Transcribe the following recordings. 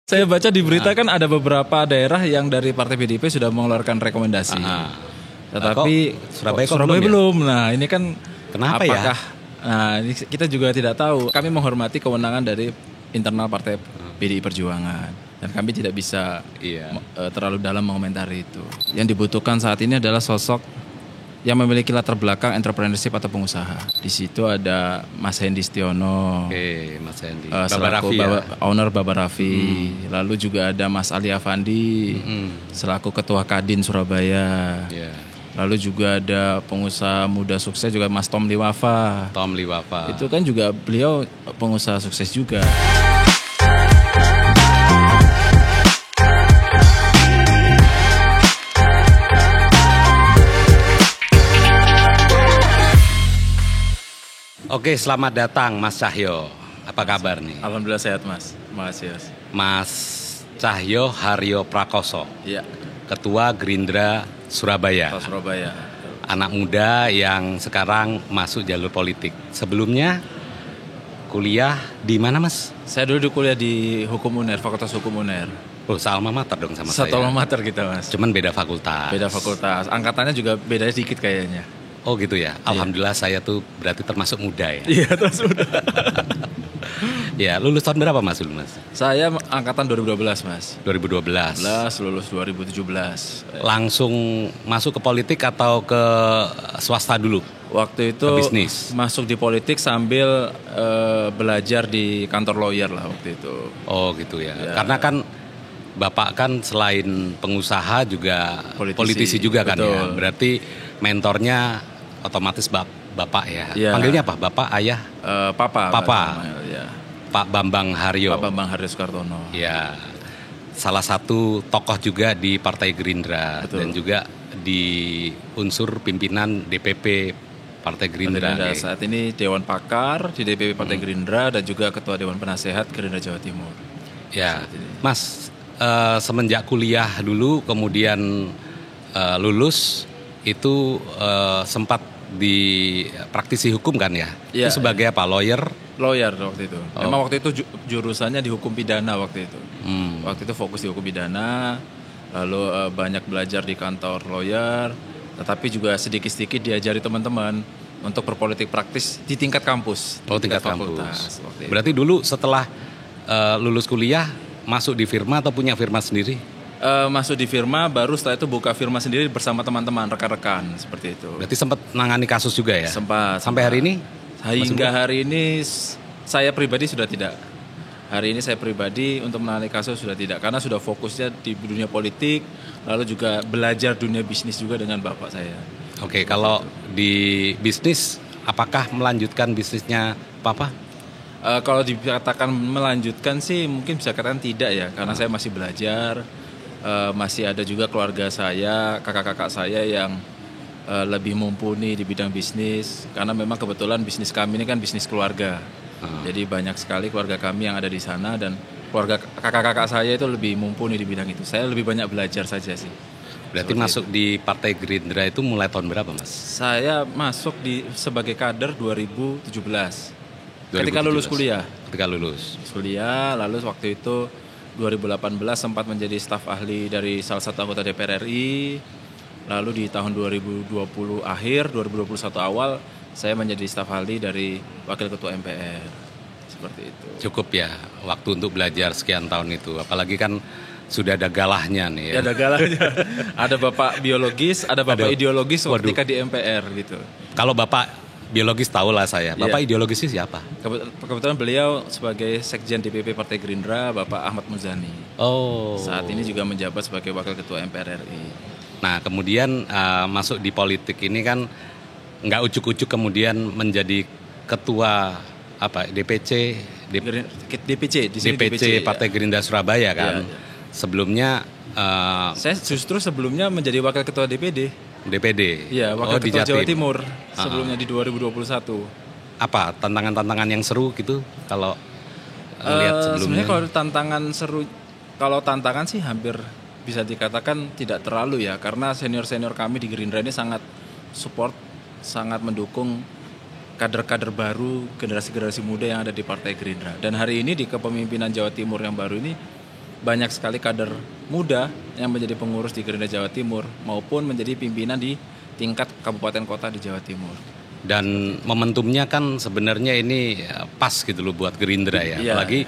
Saya baca di berita kan ada beberapa daerah yang dari Partai PDIP sudah mengeluarkan rekomendasi. Tetapi Surabaya belum. Nah, ini kan kenapa apakah, ya? Nah, ini kita juga tidak tahu. Kami menghormati kewenangan dari internal Partai PDI Perjuangan dan kami tidak bisa terlalu dalam mengomentari itu. Yang dibutuhkan saat ini adalah sosok yang memiliki latar belakang entrepreneurship atau pengusaha. Di situ ada Mas Hendy Stiono, Mas Hendy, selaku owner Baba Raffi. Lalu juga ada Mas Ali Afandi, selaku Ketua Kadin Surabaya. Lalu juga ada pengusaha muda sukses juga Mas Tom Liwafa. Itu kan juga beliau pengusaha sukses juga. Oke, selamat datang Mas Cahyo. Apa kabar nih? Alhamdulillah sehat Mas. Makasih Mas. Mas Cahyo Haryo Prakoso. Iya. Ketua Gerindra Surabaya. Surabaya. Anak muda yang sekarang masuk jalur politik. Sebelumnya kuliah di mana Mas? Saya dulu kuliah di Hukum UNER, Fakultas Hukum UNER. Oh, alma mater dong sama saya. Satu alma mater kita Mas. Cuman beda fakultas. Beda fakultas. Angkatannya juga bedanya sedikit kayaknya. Oh gitu ya. Alhamdulillah saya tuh berarti termasuk muda ya. Iya, termasuk muda. Ya, lulus tahun berapa Mas? Saya angkatan 2012 Mas. 2012. Lulus 2017. Langsung masuk ke politik atau ke swasta dulu? Waktu itu bisnis. Masuk di politik sambil belajar di kantor lawyer lah waktu itu. Oh gitu ya. Karena kan Bapak kan selain pengusaha juga politisi juga kan ya. Berarti mentornya otomatis Bapak ya. Panggilnya apa? Bapak, ayah? Papa. Pak Bambang Haryo. Pak Bambang Haryo Soekartono. Ya. Salah satu tokoh juga di Partai Gerindra. Betul. Dan juga di unsur pimpinan DPP Partai Gerindra. Saat ini Dewan Pakar di DPP Partai Gerindra dan juga Ketua Dewan Penasehat Gerindra Jawa Timur. Ya, Mas, semenjak kuliah dulu kemudian lulus itu sempat di praktisi hukum kan ya? Ya itu sebagai apa? Lawyer waktu itu. Memang waktu itu jurusannya di hukum pidana waktu itu. Waktu itu fokus di hukum pidana, lalu banyak belajar di kantor lawyer, tetapi juga sedikit-sedikit diajari teman-teman untuk berpolitik praktis di tingkat kampus. Tingkat kampus. Berarti dulu setelah lulus kuliah masuk di firma atau punya firma sendiri? Masuk di firma, baru setelah itu buka firma sendiri bersama teman-teman, rekan-rekan, seperti itu. Berarti sempat nangani kasus juga ya? Sempat. Sampai hari ini? Hingga hari ini saya pribadi sudah tidak. Hari ini saya pribadi untuk menangani kasus sudah tidak, karena sudah fokusnya di dunia politik, lalu juga belajar dunia bisnis juga dengan bapak saya. Oke, kalau di bisnis, apakah melanjutkan bisnisnya Papa? Kalau dikatakan melanjutkan sih mungkin bisa katakan tidak ya, karena saya masih belajar. Masih ada juga keluarga saya, kakak-kakak saya yang lebih mumpuni di bidang bisnis, karena memang kebetulan bisnis kami ini kan bisnis keluarga. Jadi banyak sekali keluarga kami yang ada di sana dan keluarga kakak-kakak saya itu lebih mumpuni di bidang itu. Saya lebih banyak belajar saja sih. Berarti masuk di Partai Gerindra itu mulai tahun berapa Mas? Saya masuk sebagai kader 2017. Ketika lulus kuliah. Kuliah, lalu waktu itu 2018 sempat menjadi staf ahli dari salah satu anggota DPR RI. Lalu di tahun 2020 akhir, 2021 awal, saya menjadi staf ahli dari Wakil Ketua MPR. Seperti itu. Cukup ya waktu untuk belajar sekian tahun itu. Apalagi kan sudah ada galahnya nih ya. Ada galahnya. Ada Bapak biologis, ada Bapak ideologis ketika di MPR gitu. Kalau Bapak biologis tahu lah saya. Bapak ideologisnya siapa? Kebetulan beliau sebagai Sekjen DPP Partai Gerindra, Bapak Ahmad Muzani. Saat ini juga menjabat sebagai Wakil Ketua MPR RI. Nah, kemudian masuk di politik ini kan nggak ucuk-ucuk kemudian menjadi ketua DPC Partai Gerindra Surabaya kan. Sebelumnya saya justru sebelumnya menjadi Wakil Ketua DPD. Iya, Wakil Ketua Jawa Timur sebelumnya di 2021. Apa tantangan-tantangan yang seru gitu kalau lihat sebelumnya? Sebenarnya kalau tantangan sih hampir bisa dikatakan tidak terlalu ya, karena senior-senior kami di Gerindra ini sangat support, sangat mendukung kader-kader baru, generasi-generasi muda yang ada di Partai Gerindra. Dan hari ini di kepemimpinan Jawa Timur yang baru ini, banyak sekali kader muda yang menjadi pengurus di Gerindra Jawa Timur maupun menjadi pimpinan di tingkat kabupaten kota di Jawa Timur. Dan momentumnya kan sebenarnya ini pas gitu loh buat Gerindra ya. Apalagi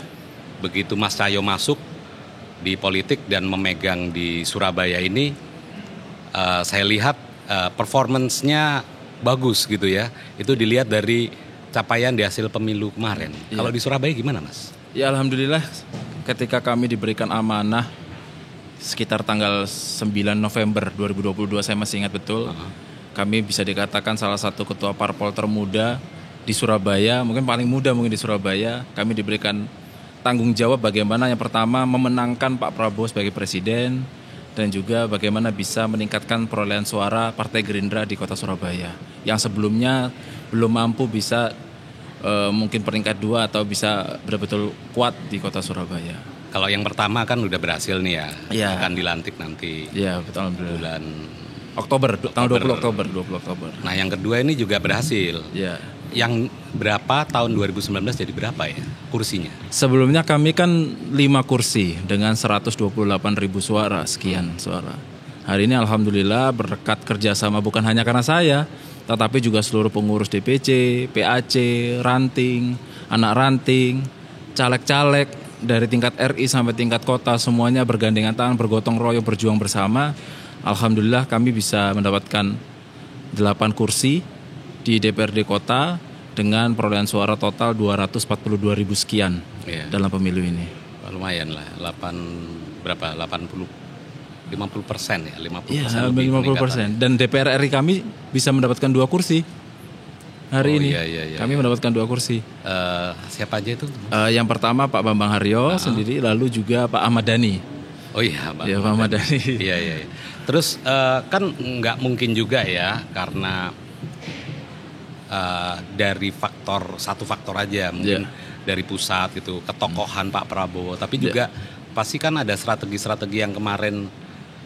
begitu Mas Cahyo masuk di politik dan memegang di Surabaya ini, saya lihat performance-nya bagus gitu ya. Itu dilihat dari capaian di hasil pemilu kemarin. Kalau di Surabaya gimana, Mas? Ya alhamdulillah ketika kami diberikan amanah sekitar tanggal 9 November 2022, saya masih ingat betul. Kami bisa dikatakan salah satu ketua parpol termuda di Surabaya, mungkin paling muda mungkin di Surabaya. Kami diberikan tanggung jawab bagaimana yang pertama memenangkan Pak Prabowo sebagai presiden dan juga bagaimana bisa meningkatkan perolehan suara Partai Gerindra di Kota Surabaya yang sebelumnya belum mampu bisa mungkin peringkat 2 atau bisa betul-betul kuat di Kota Surabaya. Kalau yang pertama kan udah berhasil nih ya, akan dilantik nanti. Iya, betul, bulan Oktober, tanggal 20 Oktober. Nah, yang kedua ini juga berhasil. Iya. Yang berapa tahun 2019 jadi berapa ya kursinya? Sebelumnya kami kan 5 kursi dengan 128.000 suara, sekian suara. Hari ini alhamdulillah berkat kerjasama bukan hanya karena saya, tetapi juga seluruh pengurus DPC, PAC, ranting, anak ranting, caleg-caleg dari tingkat RI sampai tingkat kota, semuanya bergandengan tangan, bergotong royong, berjuang bersama. Alhamdulillah kami bisa mendapatkan 8 kursi di DPRD kota dengan perolehan suara total 242.000 sekian dalam pemilu ini. Lumayan lah, 50% ya, 50%. Iya, 50%. Dan DPR RI kami bisa mendapatkan 2 kursi hari ini. Iya. Kami mendapatkan 2 kursi. Siapa aja itu? Yang pertama Pak Bambang Haryo sendiri, lalu juga Pak Ahmad Dhani. Oh iya, Pak Ahmad Dhani. Iya. Terus kan nggak mungkin juga ya karena dari satu faktor aja mungkin dari pusat gitu, ketokohan Pak Prabowo, tapi juga pasti kan ada strategi-strategi yang kemarin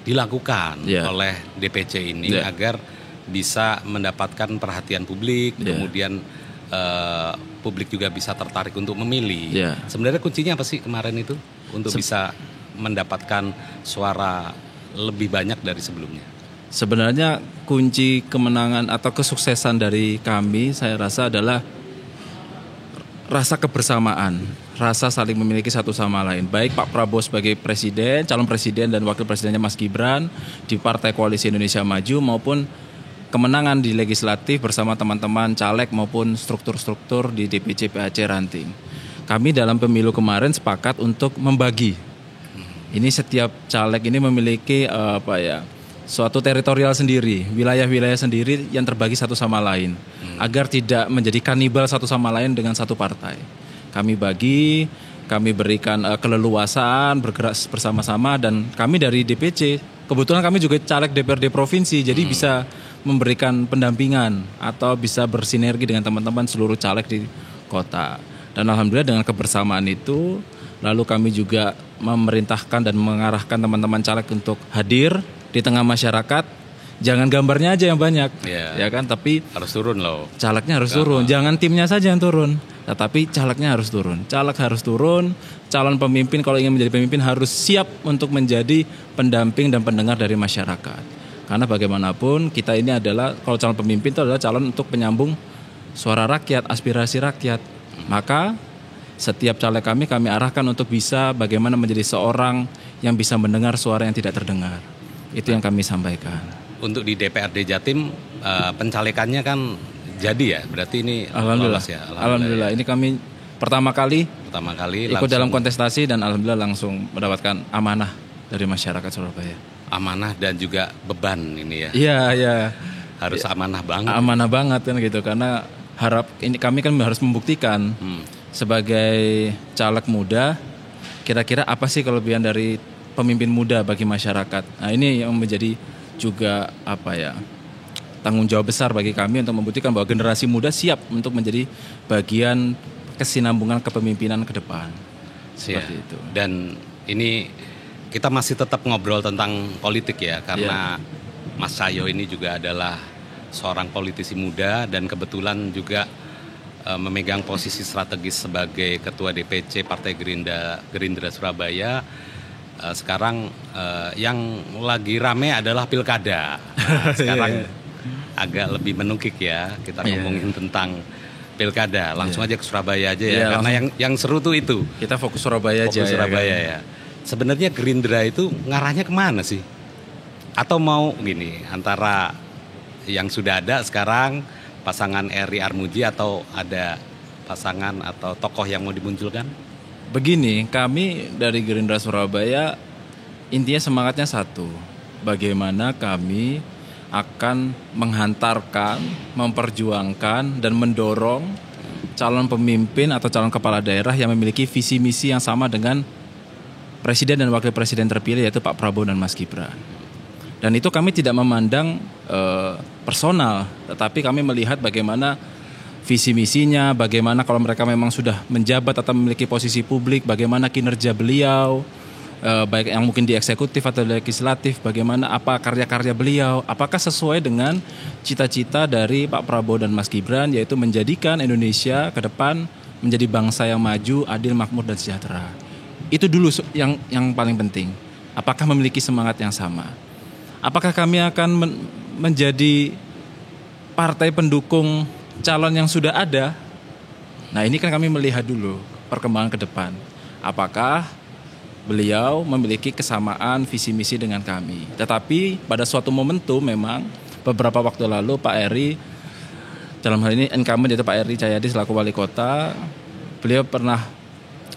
dilakukan oleh DPC ini agar bisa mendapatkan perhatian publik, kemudian publik juga bisa tertarik untuk memilih. Sebenarnya kuncinya apa sih kemarin itu untuk bisa mendapatkan suara lebih banyak dari sebelumnya? Sebenarnya kunci kemenangan atau kesuksesan dari kami saya rasa adalah rasa kebersamaan, rasa saling memiliki satu sama lain. Baik Pak Prabowo sebagai presiden, calon presiden dan wakil presidennya Mas Gibran di Partai Koalisi Indonesia Maju maupun kemenangan di legislatif bersama teman-teman caleg maupun struktur-struktur di DPC PAC ranting. Kami dalam pemilu kemarin sepakat untuk membagi. Ini setiap caleg ini memiliki suatu teritorial sendiri, wilayah-wilayah sendiri yang terbagi satu sama lain, agar tidak menjadi kanibal satu sama lain dengan satu partai. Kami bagi, kami berikan keleluasaan, bergerak bersama-sama, dan kami dari DPC, kebetulan kami juga caleg DPRD provinsi, jadi bisa memberikan pendampingan atau bisa bersinergi dengan teman-teman seluruh caleg di kota. Dan alhamdulillah dengan kebersamaan itu, lalu kami juga memerintahkan dan mengarahkan teman-teman caleg untuk hadir di tengah masyarakat. Jangan gambarnya aja yang banyak, ya kan? Tapi harus turun loh. Calegnya harus turun. Jangan timnya saja yang turun, tetapi calegnya harus turun. Caleg harus turun. Calon pemimpin kalau ingin menjadi pemimpin harus siap untuk menjadi pendamping dan pendengar dari masyarakat. Karena bagaimanapun kita ini adalah, kalau calon pemimpin itu adalah calon untuk penyambung suara rakyat, aspirasi rakyat. Maka setiap caleg kami arahkan untuk bisa bagaimana menjadi seorang yang bisa mendengar suara yang tidak terdengar. Itu yang kami sampaikan. Untuk di DPRD Jatim pencalekannya kan jadi ya, berarti ini lolos ya. Alhamdulillah. Ini kami pertama kali ikut dalam kontestasi dan alhamdulillah langsung mendapatkan amanah dari masyarakat Surabaya. Amanah dan juga beban ini ya. Iya. Harus amanah banget. Amanah banget kan gitu, karena kami kan harus membuktikan sebagai caleg muda kira-kira apa sih kelebihan dari pemimpin muda bagi masyarakat. Nah, ini yang menjadi juga tanggung jawab besar bagi kami untuk membuktikan bahwa generasi muda siap untuk menjadi bagian kesinambungan kepemimpinan ke depan. Seperti itu. Dan ini kita masih tetap ngobrol tentang politik ya, karena Mas Cahyo ini juga adalah seorang politisi muda dan kebetulan juga memegang posisi strategis sebagai Ketua DPC Partai Gerindra Surabaya. sekarang yang lagi rame adalah pilkada. Nah, sekarang agak lebih menukik ya kita ngomongin tentang pilkada. Langsung aja ke Surabaya aja ya, karena yang seru tuh itu. Kita fokus Surabaya aja. Fokus Surabaya ya. Sebenarnya Gerindra itu ngarahnya kemana sih? Atau mau gini, antara yang sudah ada sekarang pasangan Eri Armuji atau ada pasangan atau tokoh yang mau dimunculkan? Begini, kami dari Gerindra Surabaya intinya semangatnya satu. Bagaimana kami akan menghantarkan, memperjuangkan dan mendorong calon pemimpin atau calon kepala daerah yang memiliki visi misi yang sama dengan Presiden dan Wakil Presiden terpilih, yaitu Pak Prabowo dan Mas Gibran. Dan itu kami tidak memandang personal, tetapi kami melihat bagaimana visi misinya, bagaimana kalau mereka memang sudah menjabat atau memiliki posisi publik, bagaimana kinerja beliau, baik yang mungkin di eksekutif atau di legislatif, bagaimana apa karya-karya beliau, apakah sesuai dengan cita-cita dari Pak Prabowo dan Mas Gibran, yaitu menjadikan Indonesia ke depan menjadi bangsa yang maju, adil, makmur dan sejahtera. Itu dulu yang paling penting. Apakah memiliki semangat yang sama? Apakah kami akan menjadi partai pendukung calon yang sudah ada? Nah, ini kan kami melihat dulu perkembangan ke depan. Apakah beliau memiliki kesamaan visi misi dengan kami? Tetapi pada suatu momentum memang beberapa waktu lalu Pak Eri, dalam hal ini incumbent yaitu Pak Eri Cahyadi selaku wali kota, beliau pernah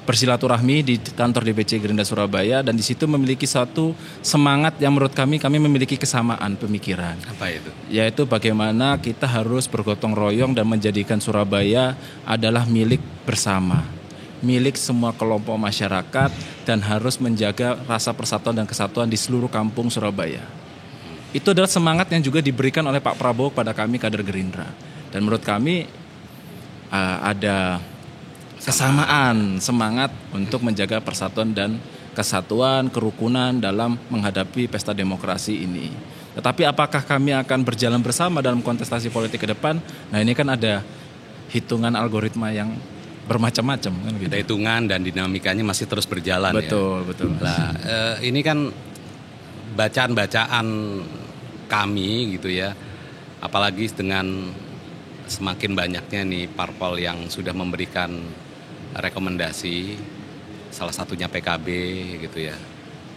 bersilaturahmi di kantor DPC Gerindra Surabaya, dan di situ memiliki satu semangat yang menurut kami memiliki kesamaan pemikiran. Apa itu? Yaitu bagaimana kita harus bergotong royong dan menjadikan Surabaya adalah milik bersama, milik semua kelompok masyarakat, dan harus menjaga rasa persatuan dan kesatuan di seluruh kampung Surabaya. Itu adalah semangat yang juga diberikan oleh Pak Prabowo kepada kami kader Gerindra. Dan menurut kami ada kesamaan semangat untuk menjaga persatuan dan kesatuan, kerukunan dalam menghadapi pesta demokrasi ini. Tetapi apakah kami akan berjalan bersama dalam kontestasi politik ke depan? Nah, ini kan ada hitungan algoritma yang bermacam-macam kan gitu. Ada hitungan dan dinamikanya masih terus berjalan. Betul. Nah, ini kan bacaan-bacaan kami gitu ya. Apalagi dengan semakin banyaknya nih parpol yang sudah memberikan rekomendasi, salah satunya PKB gitu ya.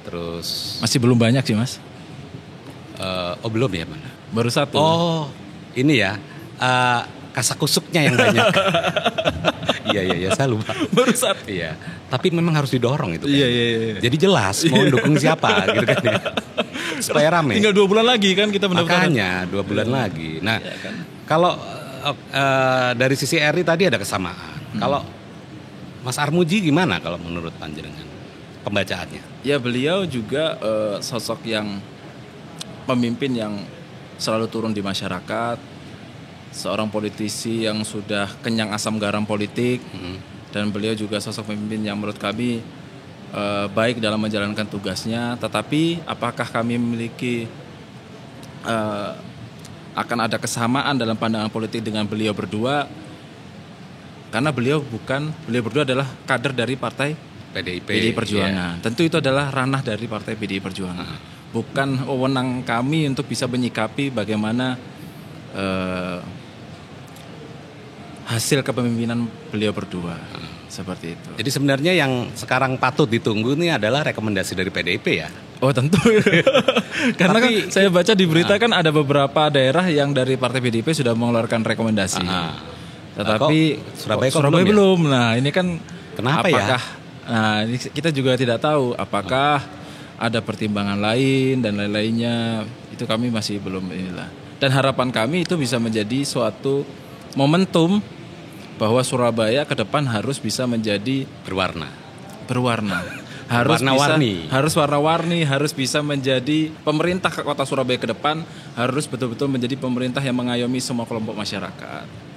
Terus masih belum banyak sih, Mas. Belum ya, mana? Baru satu. Oh, ini ya. Kasakusuknya yang banyak. Iya, saya lupa. Baru satu. Iya. Tapi memang harus didorong itu kan. Iya. Jadi jelas mau dukung siapa gitu kan ya. Supaya rame. Tinggal 2 bulan lagi kan kita mendaftarkan. Makanya 2 bulan lagi. Nah, ya kan. Kalau dari sisi Eri tadi ada kesamaan. Kalau Mas Armuji gimana kalau menurut panjenengan pembacaannya? Ya, beliau juga sosok yang pemimpin yang selalu turun di masyarakat, seorang politisi yang sudah kenyang asam garam politik, dan beliau juga sosok pemimpin yang menurut kami baik dalam menjalankan tugasnya. Tetapi apakah kami memiliki akan ada kesamaan dalam pandangan politik dengan beliau berdua? Karena beliau berdua adalah kader dari partai PDI Perjuangan. Yeah. Tentu itu adalah ranah dari partai PDI Perjuangan. Bukan wewenang kami untuk bisa menyikapi bagaimana hasil kepemimpinan beliau berdua. Seperti itu. Jadi sebenarnya yang sekarang patut ditunggu ini adalah rekomendasi dari PDIP ya? Oh, tentu. Karena kan saya baca di berita kan ada beberapa daerah yang dari partai PDIP sudah mengeluarkan rekomendasi. Tetapi Surabaya belum. Nah, ini kan kenapa apakah, ya? Nah, ini kita juga tidak tahu apakah ada pertimbangan lain dan lain-lainnya. Itu kami masih belum inilah. Dan harapan kami itu bisa menjadi suatu momentum bahwa Surabaya ke depan harus bisa menjadi berwarna. Harus warna-warni. Harus warna-warni, harus bisa menjadi pemerintah kota Surabaya ke depan, harus betul-betul menjadi pemerintah yang mengayomi semua kelompok masyarakat.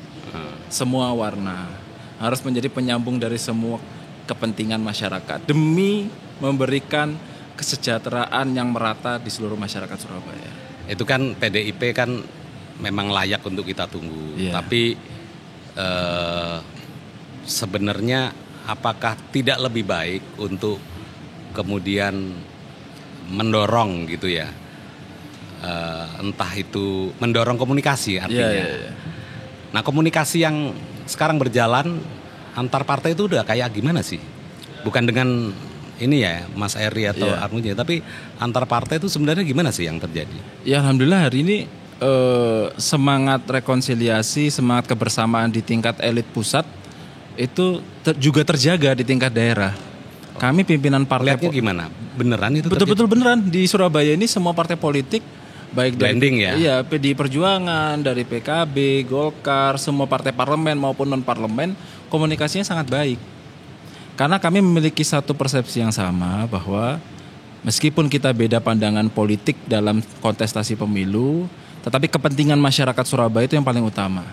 Semua warna, harus menjadi penyambung dari semua kepentingan masyarakat demi memberikan kesejahteraan yang merata di seluruh masyarakat Surabaya. Itu kan PDIP kan memang layak untuk kita tunggu. Yeah. Tapi sebenarnya apakah tidak lebih baik untuk kemudian mendorong gitu ya, entah itu mendorong komunikasi artinya. Nah, komunikasi yang sekarang berjalan antar partai itu udah kayak gimana sih? Bukan dengan ini ya Mas Eri atau Armuji, tapi antar partai itu sebenarnya gimana sih yang terjadi? Ya alhamdulillah hari ini semangat rekonsiliasi, semangat kebersamaan di tingkat elit pusat itu juga terjaga di tingkat daerah. Kami pimpinan partai lihatnya gimana? Beneran itu? Betul-betul beneran. Di Surabaya ini semua partai politik baik blending dari PDI Perjuangan, dari PKB, Golkar, semua partai parlemen maupun non parlemen komunikasinya sangat baik. Karena kami memiliki satu persepsi yang sama bahwa meskipun kita beda pandangan politik dalam kontestasi pemilu, tetapi kepentingan masyarakat Surabaya itu yang paling utama.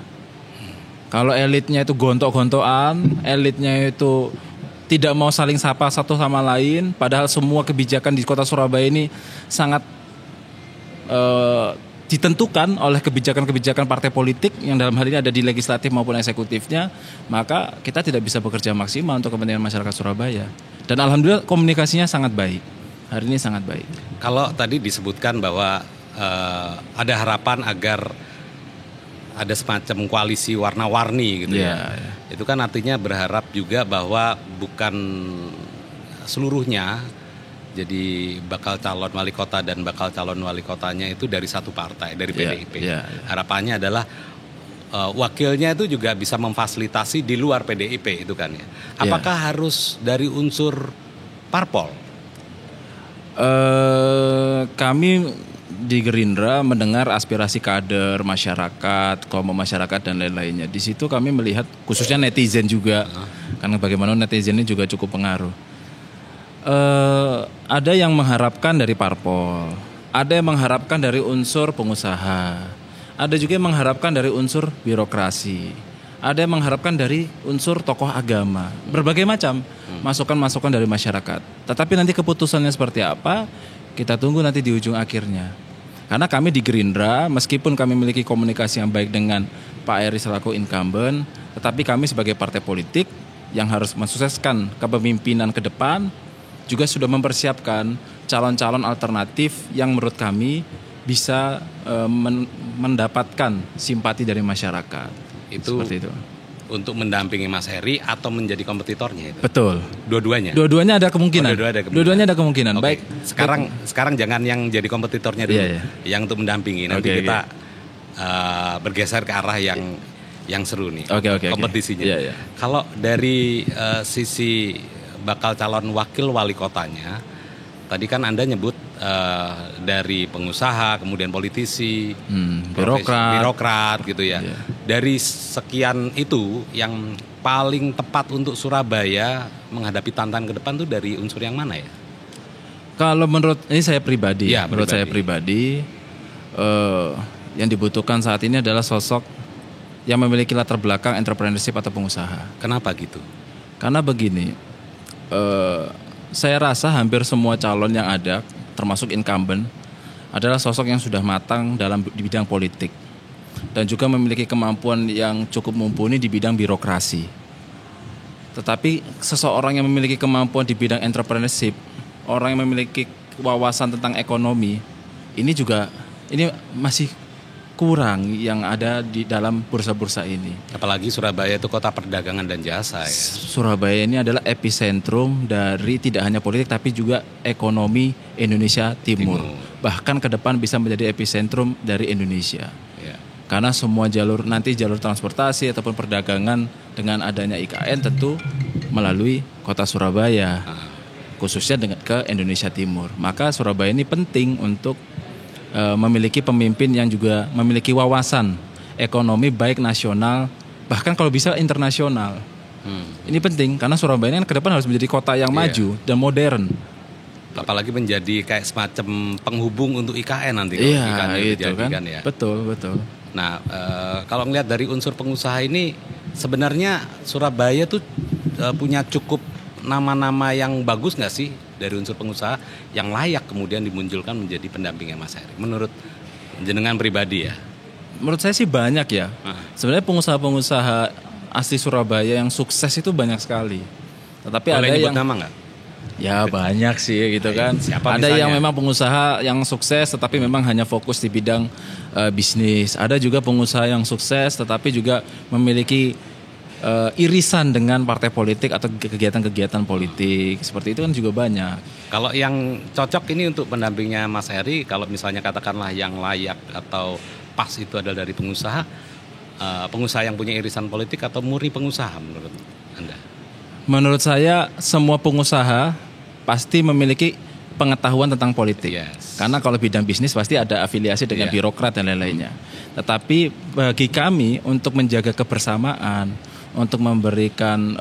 Kalau elitnya itu gontok-gontokan, elitnya itu tidak mau saling sapa satu sama lain, padahal semua kebijakan di kota Surabaya ini sangat ditentukan oleh kebijakan-kebijakan partai politik yang dalam hal ini ada di legislatif maupun eksekutifnya, maka kita tidak bisa bekerja maksimal untuk kepentingan masyarakat Surabaya. Dan alhamdulillah komunikasinya sangat baik. Hari ini sangat baik. Kalau tadi disebutkan bahwa ada harapan agar ada semacam koalisi warna-warni gitu ya. Itu kan artinya berharap juga bahwa bukan seluruhnya jadi bakal calon wali kota dan bakal calon wali kotanya itu dari satu partai, dari PDIP. Harapannya adalah wakilnya itu juga bisa memfasilitasi di luar PDIP itu kan ya. Apakah harus dari unsur parpol? Kami di Gerindra mendengar aspirasi kader, masyarakat, kelompok masyarakat dan lain-lainnya. Di situ kami melihat khususnya netizen juga, karena bagaimana netizen ini juga cukup pengaruh. Ada yang mengharapkan dari parpol, ada yang mengharapkan dari unsur pengusaha, ada juga yang mengharapkan dari unsur birokrasi, ada yang mengharapkan dari unsur tokoh agama, berbagai macam masukan-masukan dari masyarakat. Tetapi nanti keputusannya seperti apa, kita tunggu nanti di ujung akhirnya. Karena kami di Gerindra, meskipun kami memiliki komunikasi yang baik dengan Pak Eri selaku incumbent, tetapi kami sebagai partai politik yang harus mensukseskan kepemimpinan ke depan, juga sudah mempersiapkan calon-calon alternatif yang menurut kami bisa mendapatkan simpati dari masyarakat. Itu seperti itu. Untuk mendampingi Mas Eri atau menjadi kompetitornya itu? Betul. Dua-duanya? Dua-duanya ada kemungkinan. Dua-duanya ada kemungkinan. Okay. Baik. Sekarang jangan yang jadi kompetitornya dulu. Yang untuk mendampingi. Nanti kita bergeser ke arah yang seru nih. Kompetisinya. Kalau dari sisi bakal calon wakil wali kotanya, tadi kan Anda nyebut dari pengusaha, kemudian politisi, birokrat gitu ya. Dari sekian itu, yang paling tepat untuk Surabaya menghadapi tantangan ke depan tuh dari unsur yang mana ya? Kalau menurut ini saya pribadi, saya pribadi, yang dibutuhkan saat ini adalah sosok yang memiliki latar belakang entrepreneurship atau pengusaha. Kenapa gitu? Karena begini, saya rasa hampir semua calon yang ada, termasuk incumbent, adalah sosok yang sudah matang di bidang politik dan juga memiliki kemampuan yang cukup mumpuni di bidang birokrasi. Tetapi seseorang yang memiliki kemampuan di bidang entrepreneurship, orang yang memiliki wawasan tentang ekonomi, ini masih kurang yang ada di dalam bursa-bursa ini. Apalagi Surabaya itu kota perdagangan dan jasa ya. Surabaya ini adalah epicentrum dari tidak hanya politik tapi juga ekonomi Indonesia Timur. Bahkan ke depan bisa menjadi epicentrum dari Indonesia. Karena semua jalur transportasi ataupun perdagangan dengan adanya IKN tentu melalui kota Surabaya. Khususnya ke Indonesia Timur. Maka Surabaya ini penting untuk memiliki pemimpin yang juga memiliki wawasan ekonomi baik nasional bahkan kalau bisa internasional. Ini penting karena Surabaya ini ke depan harus menjadi kota yang maju dan modern. Apalagi menjadi kayak semacam penghubung untuk IKN nanti kalau IKN itu kan ya. Betul. Nah kalau ngelihat dari unsur pengusaha ini sebenarnya Surabaya tuh punya cukup nama-nama yang bagus nggak sih dari unsur pengusaha yang layak kemudian dimunculkan menjadi pendampingnya Mas Eri? Menurut jenengan pribadi ya? Menurut saya sih banyak ya. Sebenarnya pengusaha-pengusaha asli Surabaya yang sukses itu banyak sekali. Tetapi boleh ada nyebut yang nama nggak? Ya banyak sih gitu kan. Ada misalnya? Yang memang pengusaha yang sukses tetapi memang hanya fokus di bidang bisnis. Ada juga pengusaha yang sukses tetapi juga memiliki irisan dengan partai politik atau kegiatan-kegiatan politik. Seperti itu kan juga banyak. Kalau yang cocok ini untuk pendampingnya Mas Heri, kalau misalnya katakanlah yang layak atau pas itu adalah dari pengusaha yang punya irisan politik atau murni pengusaha menurut Anda? Menurut saya semua pengusaha pasti memiliki pengetahuan tentang politik. Yes. Karena kalau bidang bisnis pasti ada afiliasi dengan birokrat dan lain-lainnya. Tetapi bagi kami untuk menjaga kebersamaan, untuk memberikan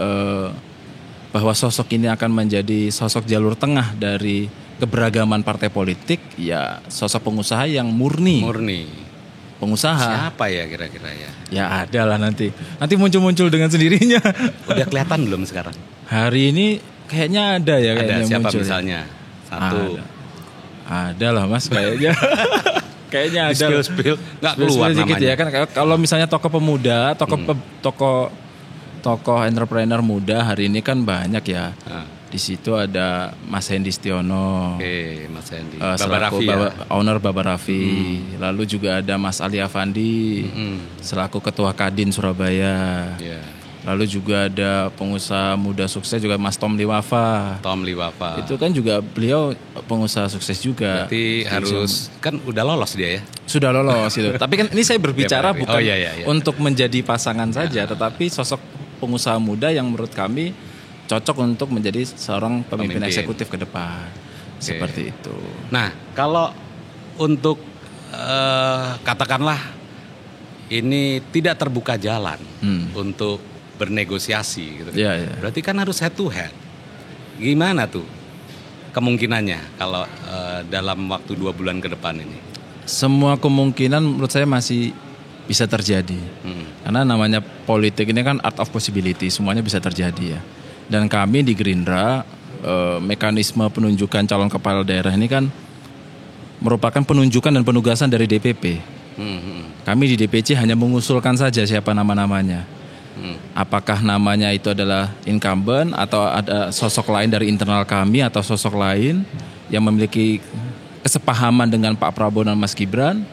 bahwa sosok ini akan menjadi sosok jalur tengah dari keberagaman partai politik, ya sosok pengusaha yang murni. Pengusaha. Siapa ya kira-kira ya? Ya ada lah nanti muncul dengan sendirinya. Udah kelihatan belum sekarang? Hari ini kayaknya ada ya. Ada siapa muncul misalnya? Satu. Ada lah Mas kayaknya. Kayaknya ada. Spill nggak keluar namanya. Gitu ya kan. Kalau misalnya tokoh pemuda, tokoh entrepreneur muda hari ini kan banyak ya. Di situ ada Mas Hendy Stiono. Oke, Mas Hendy. Selaku owner Baba Raffi. Lalu juga ada Mas Ali Afandi selaku ketua Kadin Surabaya. Lalu juga ada pengusaha muda sukses juga Mas Tom Liwafa. Itu kan juga beliau pengusaha sukses juga. Berarti harus kan udah lolos dia ya? Sudah lolos itu. Tapi kan ini saya berbicara bukan untuk menjadi pasangan saja, tetapi sosok pengusaha muda yang menurut kami cocok untuk menjadi seorang pemimpin eksekutif ke depan. Seperti itu. Nah, kalau untuk katakanlah ini tidak terbuka jalan untuk bernegosiasi gitu. Berarti kan harus head to head. Gimana tuh kemungkinannya kalau dalam waktu 2 bulan ke depan ini? Semua kemungkinan menurut saya masih bisa terjadi. Karena namanya politik ini kan art of possibility, semuanya bisa terjadi ya. Dan kami di Gerindra mekanisme penunjukan calon kepala daerah ini kan merupakan penunjukan dan penugasan dari DPP. Kami di DPC hanya mengusulkan saja siapa nama-namanya. Apakah namanya itu adalah incumbent atau ada sosok lain dari internal kami atau sosok lain yang memiliki kesepahaman dengan Pak Prabowo dan Mas Gibran,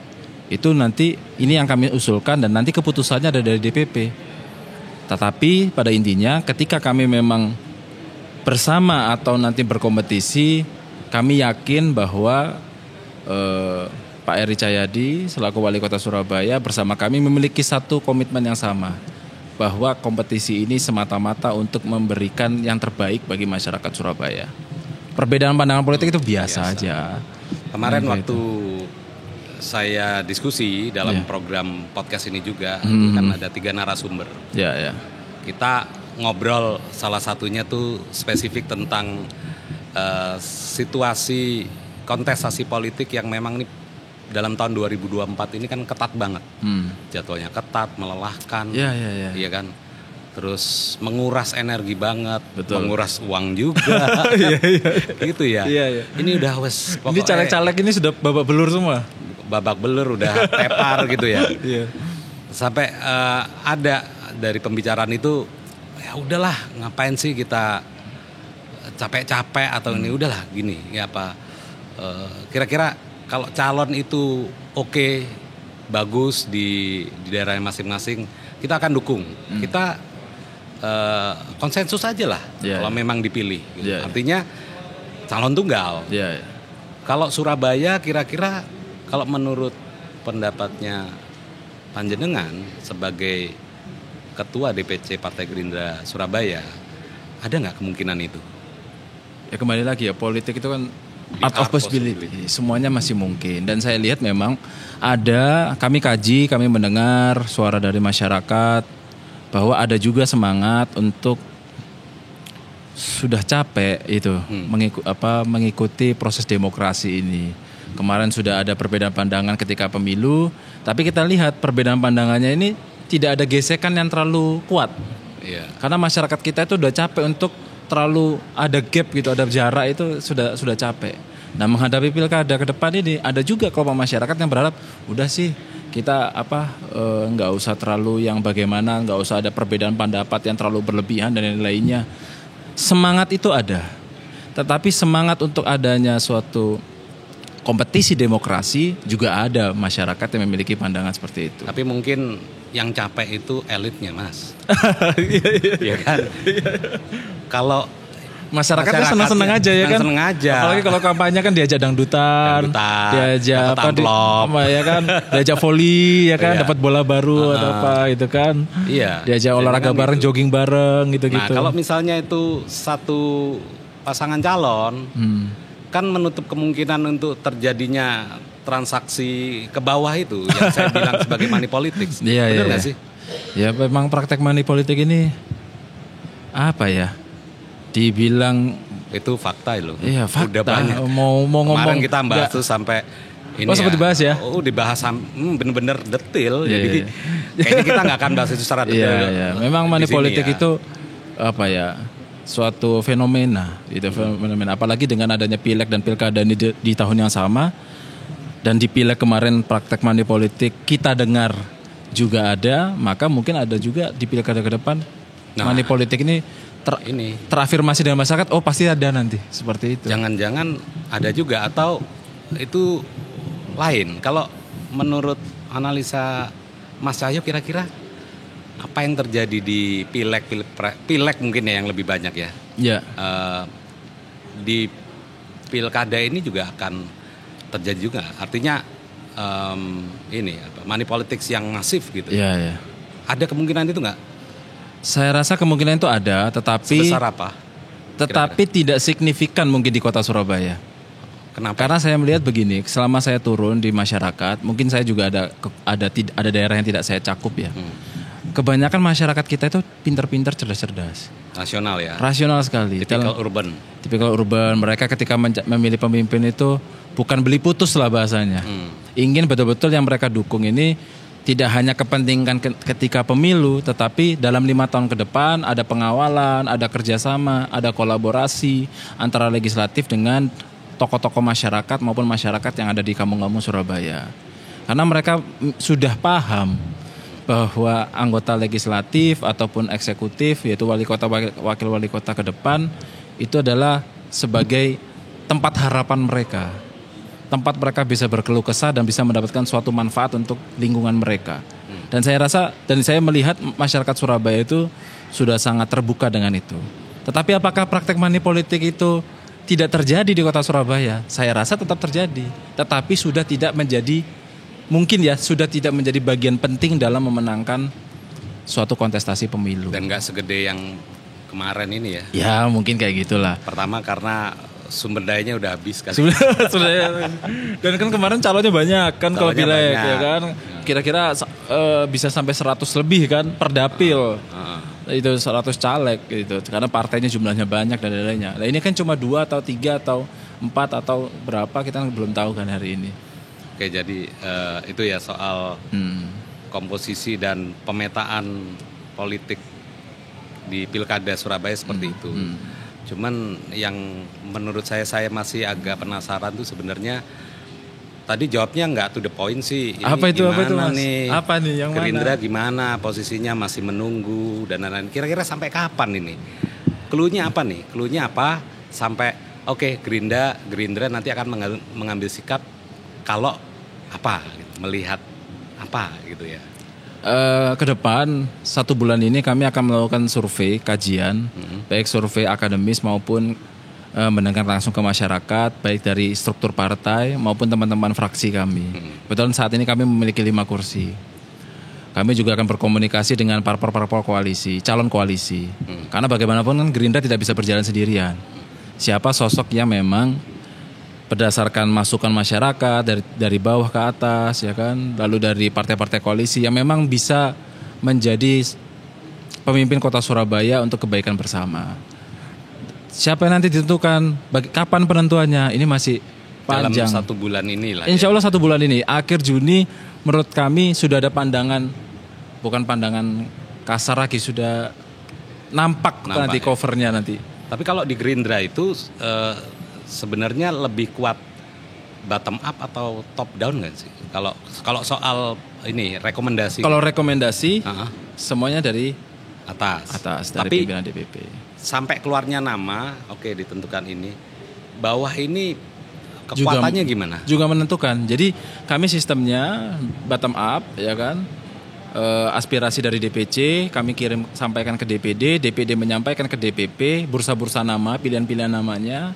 itu nanti ini yang kami usulkan dan nanti keputusannya ada dari DPP. Tetapi pada intinya ketika kami memang bersama atau nanti berkompetisi, kami yakin bahwa Pak Eri Cahyadi selaku Wali Kota Surabaya bersama kami memiliki satu komitmen yang sama, bahwa kompetisi ini semata-mata untuk memberikan yang terbaik bagi masyarakat Surabaya. Perbedaan pandangan politik itu biasa aja. Kemarin waktu saya diskusi dalam program podcast ini juga, kan ada 3 narasumber. Kita ngobrol salah satunya tuh spesifik tentang situasi kontestasi politik yang memang ini dalam tahun 2024 ini kan ketat banget. Jadwalnya ketat, melelahkan. Iya kan? Terus menguras energi banget, menguras uang juga. Gitu ya. Ini udah wes ini caleg-caleg ini sudah babak belur semua. Babak belur udah tepar gitu ya. Sampai ada dari pembicaraan itu, ya udahlah ngapain sih kita capek-capek atau ini udahlah gini ya apa kira-kira kalau calon itu oke, bagus di daerahnya masing-masing, kita akan dukung. Kita konsensus aja lah kalau memang dipilih. Gitu. Artinya calon tunggal. Kalau Surabaya kira-kira kalau menurut pendapatnya Panjenengan sebagai Ketua DPC Partai Gerindra Surabaya, ada nggak kemungkinan itu? Ya kembali lagi ya, politik itu kan art of possibility. Semuanya masih mungkin. Dan saya lihat memang ada, kami kaji, kami mendengar suara dari masyarakat bahwa ada juga semangat untuk sudah capek itu mengikuti proses demokrasi ini. Kemarin sudah ada perbedaan pandangan ketika pemilu, tapi kita lihat perbedaan pandangannya ini tidak ada gesekan yang terlalu kuat. Karena masyarakat kita itu udah capek untuk terlalu ada gap gitu, ada jarak itu sudah capek. Nah, menghadapi pilkada ke depan ini ada juga kelompok masyarakat yang berharap udah sih kita nggak usah terlalu yang bagaimana, nggak usah ada perbedaan pendapat yang terlalu berlebihan dan lain-lainnya. Semangat itu ada, Tetapi semangat untuk adanya suatu kompetisi demokrasi juga ada masyarakat yang memiliki pandangan seperti itu. Tapi mungkin yang capek itu elitnya, Mas. Iya kan? Kalau masyarakatnya senang-senang aja ya kan? Senang aja. Apalagi kalau kampanye kan diajak dangdutan diajak ya kan, diajak voli ya kan, dapat bola baru atau apa gitu kan. Iya. Diajak olahraga bareng, jogging bareng gitu-gitu. Nah, kalau misalnya itu satu pasangan calon, kan menutup kemungkinan untuk terjadinya transaksi ke bawah itu yang saya bilang sebagai money politics. Benar nggak sih? Ya memang praktek money politik ini apa ya? Dibilang itu fakta loh. Iya, fakta. Udah banyak. Mau ngomong. Kemarin kita bahas tuh sampai ini. Sempat dibahas ya? Dibahas bener-bener detail. Jadi kayaknya kita nggak akan bahas itu secara detail. Iya. Memang money politik itu apa ya? Suatu fenomena, itu fenomena. Apalagi dengan adanya pileg dan pilkada di tahun yang sama, dan di pileg kemarin praktek money politik kita dengar juga ada, maka mungkin ada juga di pilkada ke depan money politik ini terafirmasi dengan masyarakat. Oh pasti ada nanti seperti itu. Jangan-jangan ada juga atau itu lain. Kalau menurut analisa Mas Cahyo kira-kira apa yang terjadi di pileg mungkin ya yang lebih banyak ya. Iya. Di pilkada ini juga akan terjadi juga. Artinya money politics yang masif gitu. Iya. Ada kemungkinan itu nggak? Saya rasa kemungkinan itu ada, tetapi sebesar apa? Tetapi tidak signifikan mungkin di kota Surabaya. Kenapa? Karena saya melihat begini, selama saya turun di masyarakat, mungkin saya juga ada daerah yang tidak saya cakup ya. Kebanyakan masyarakat kita itu pintar-pintar, cerdas-cerdas. Rasional ya? Rasional sekali. Tipikal urban. Mereka ketika memilih pemimpin itu bukan beli putus lah bahasanya. Ingin betul-betul yang mereka dukung ini tidak hanya kepentingan ketika pemilu, tetapi dalam 5 tahun ke depan ada pengawalan, ada kerjasama, ada kolaborasi antara legislatif dengan tokoh-tokoh masyarakat maupun masyarakat yang ada di kampung-kampung Surabaya. Karena mereka sudah paham bahwa anggota legislatif ataupun eksekutif, yaitu wali kota, wakil wali kota ke depan, itu adalah sebagai tempat harapan mereka. Tempat mereka bisa berkeluh kesah dan bisa mendapatkan suatu manfaat untuk lingkungan mereka. Dan saya melihat masyarakat Surabaya itu sudah sangat terbuka dengan itu. Tetapi apakah praktek money politik itu tidak terjadi di kota Surabaya? Saya rasa tetap terjadi. Tetapi sudah tidak menjadi bagian penting dalam memenangkan suatu kontestasi pemilu. Dan gak segede yang kemarin ini ya? Ya mungkin kayak gitulah. Pertama karena sumber dayanya udah habis kan. Dan kan kemarin calonnya banyak kan, kalau pileg ya kan. Kira-kira bisa sampai 100 lebih kan per dapil. Itu 100 caleg gitu. Karena partainya jumlahnya banyak dan lain-lainnya. Nah ini kan cuma 2 atau 3 atau 4 atau berapa kita belum tahu kan hari ini. Oke, jadi itu ya soal komposisi dan pemetaan politik di pilkada Surabaya seperti itu. Cuman yang menurut saya masih agak penasaran tuh sebenarnya tadi jawabnya nggak to the point sih. Ini apa itu Mas? Nih? Apa nih yang Gerindra mana? Gimana posisinya, masih menunggu dan lain-lain. Kira-kira sampai kapan ini? Cluenya apa nih? Cluenya apa sampai Gerindra nanti akan mengambil sikap kalau apa gitu, melihat apa gitu ya. Ke depan 1 bulan ini kami akan melakukan survei kajian, baik survei akademis maupun mendengar langsung ke masyarakat, baik dari struktur partai maupun teman-teman fraksi kami. Betul, saat ini kami memiliki 5 kursi. Kami juga akan berkomunikasi dengan parpol koalisi, calon koalisi. Karena bagaimanapun kan Gerindra tidak bisa berjalan sendirian. Siapa sosok yang memang berdasarkan masukan masyarakat dari bawah ke atas ya kan, lalu dari partai-partai koalisi yang memang bisa menjadi pemimpin kota Surabaya untuk kebaikan bersama. Siapa yang nanti ditentukan, kapan penentuannya, ini masih panjang. Dalam 1 bulan ini lah. Insya Allah 1 bulan ini, akhir Juni menurut kami sudah ada pandangan, bukan pandangan kasar lagi, sudah nampak nanti ya, covernya nanti. Tapi kalau di Gerindra itu sebenarnya lebih kuat bottom up atau top down nggak sih? Kalau soal ini rekomendasi. Kalau rekomendasi semuanya dari atas dari pimpinan DPP. sampai keluarnya nama, oke ditentukan ini. Bawah ini kekuatannya gimana? Juga menentukan. Jadi kami sistemnya bottom up, ya kan. Aspirasi dari DPC kami sampaikan ke DPD, DPD menyampaikan ke DPP, bursa-bursa nama, pilihan-pilihan namanya.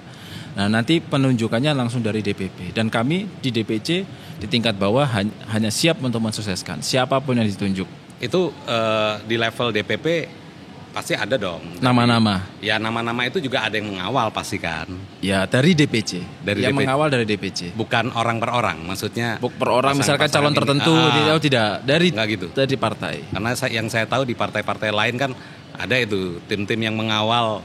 Nah, nanti penunjukannya langsung dari DPP, dan kami di DPC di tingkat bawah hanya siap untuk mensukseskan siapapun yang ditunjuk. Itu di level DPP pasti ada dong nama-nama. Ya, nama-nama itu juga ada yang mengawal pasti kan? Ya, dari DPC. Dari yang DPC. mengawal dari DPC. Bukan orang per orang, maksudnya. Per orang misalkan calon tertentu, tidak gitu. Dari partai. Karena yang saya tahu di partai-partai lain kan ada itu tim-tim yang mengawal